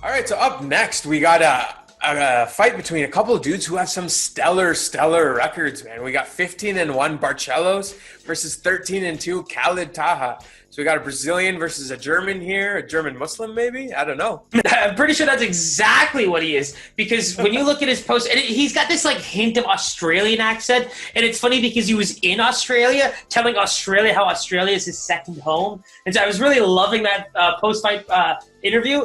All right, so up next, we got a fight between a couple of dudes who have some stellar records, man. We got 15-1 Barcelos versus 13-2 Khalid Taha. So we got a Brazilian versus a German here, a German Muslim maybe? I don't know. I'm pretty sure that's exactly what he is, because when you look at his post, and he's got this like hint of Australian accent, and it's funny because he was in Australia telling Australia how Australia is his second home, and so I was really loving that post-fight interview.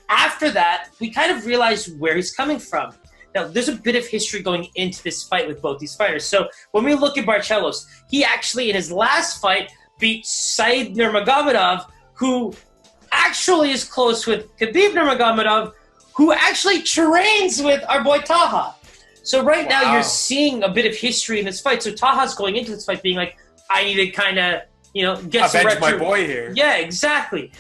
After that, we kind of realized where he's coming from. Now, there's a bit of history going into this fight with both these fighters. So when we look at Barcelos, he actually, in his last fight, beat Said Nurmagomedov, who actually is close with Khabib Nurmagomedov, who actually trains with our boy Taha. So right now, you're seeing a bit of history in this fight. So Taha's going into this fight being like, I need to kind of, get some avenge my boy here. Yeah, exactly.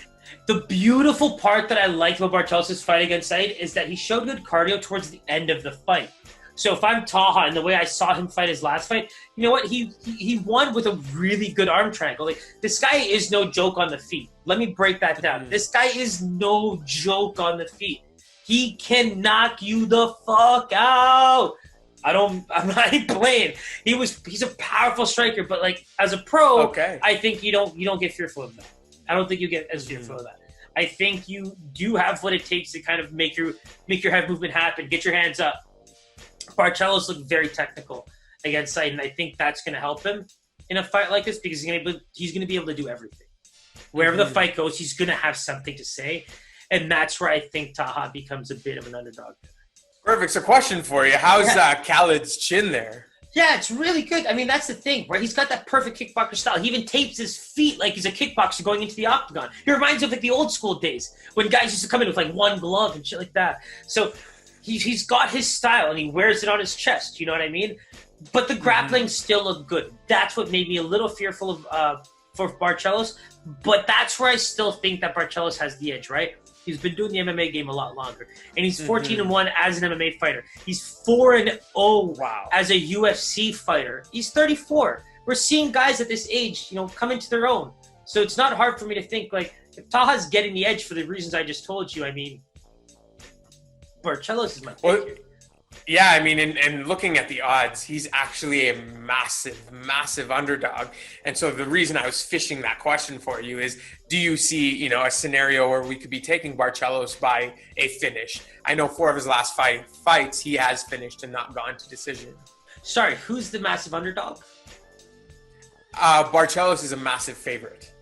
The beautiful part that I liked about Barcelos' fight against Said is that he showed good cardio towards the end of the fight. So if I'm Taha and the way I saw him fight his last fight, you know what? He won with a really good arm triangle. Like, this guy is no joke on the feet. Let me break that down. This guy is no joke on the feet. He can knock you the fuck out. I'm not even playing. He's a powerful striker, but like as a pro, I think you don't get fearful of that. I don't think you get as fearful of that. I think you do have what it takes to kind of make your head movement happen, get your hands up. Barcelos looked very technical against Said, and I think that's going to help him in a fight like this because he's going to be able to do everything. Wherever the fight goes, he's going to have something to say, and that's where I think Taha becomes a bit of an underdog. Perfect. So question for you. How's Khalid's chin there? Yeah, it's really good. I mean, that's the thing, right? He's got that perfect kickboxer style. He even tapes his feet like he's a kickboxer going into the octagon. He reminds me of like the old school days when guys used to come in with like one glove and shit like that. So he's got his style and he wears it on his chest. You know what I mean? But the grappling still looked good. That's what made me a little fearful of for Barcelos. But that's where I still think that Barcelos has the edge, right? He's been doing the MMA game a lot longer. And he's 14-1 as an MMA fighter. He's 4-0 as a UFC fighter. He's 34. We're seeing guys at this age, come into their own. So it's not hard for me to think, like, if Taha's getting the edge for the reasons I just told you, I mean, Barcelos is my pick. Yeah, I mean, and looking at the odds, he's actually a massive underdog. And so the reason I was fishing that question for you is, do you see, a scenario where we could be taking Barcelos by a finish? I know 4 of his last 5 fights, he has finished and not gone to decision. Sorry, who's the massive underdog? Barcelos is a massive favorite.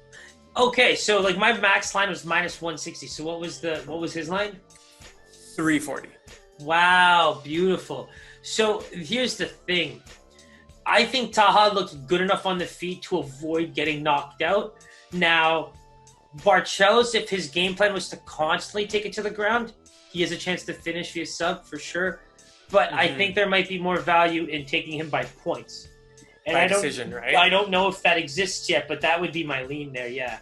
Okay, so like my max line was -160. So what was his line? 340. Wow, beautiful. So here's the thing. I think Taha looked good enough on the feet to avoid getting knocked out. Now, Barcelos, if his game plan was to constantly take it to the ground, he has a chance to finish via sub for sure. But I think there might be more value in taking him by points. And by decision, right? I don't know if that exists yet, but that would be my lean there, yeah.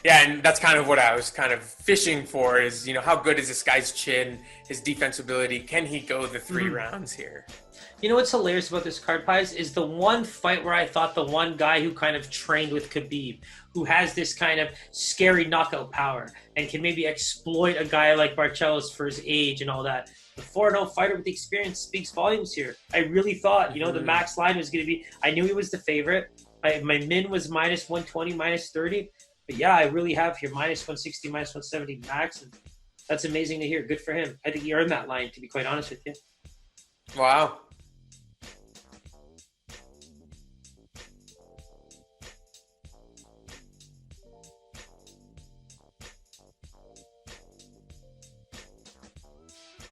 Yeah, and that's kind of what I was kind of fishing for is, how good is this guy's chin, his defensibility? Can he go the 3 rounds here? You know what's hilarious about this card, Pies, is the one fight where I thought the one guy who kind of trained with Khabib, who has this kind of scary knockout power and can maybe exploit a guy like Barcelos for his age and all that. The 4-0 fighter with the experience speaks volumes here. I really thought, the max line was going to be, I knew he was the favorite. My min was -120, -30. But yeah, I really have here -160, -170 max. And that's amazing to hear. Good for him. I think he earned that line, to be quite honest with you. Wow.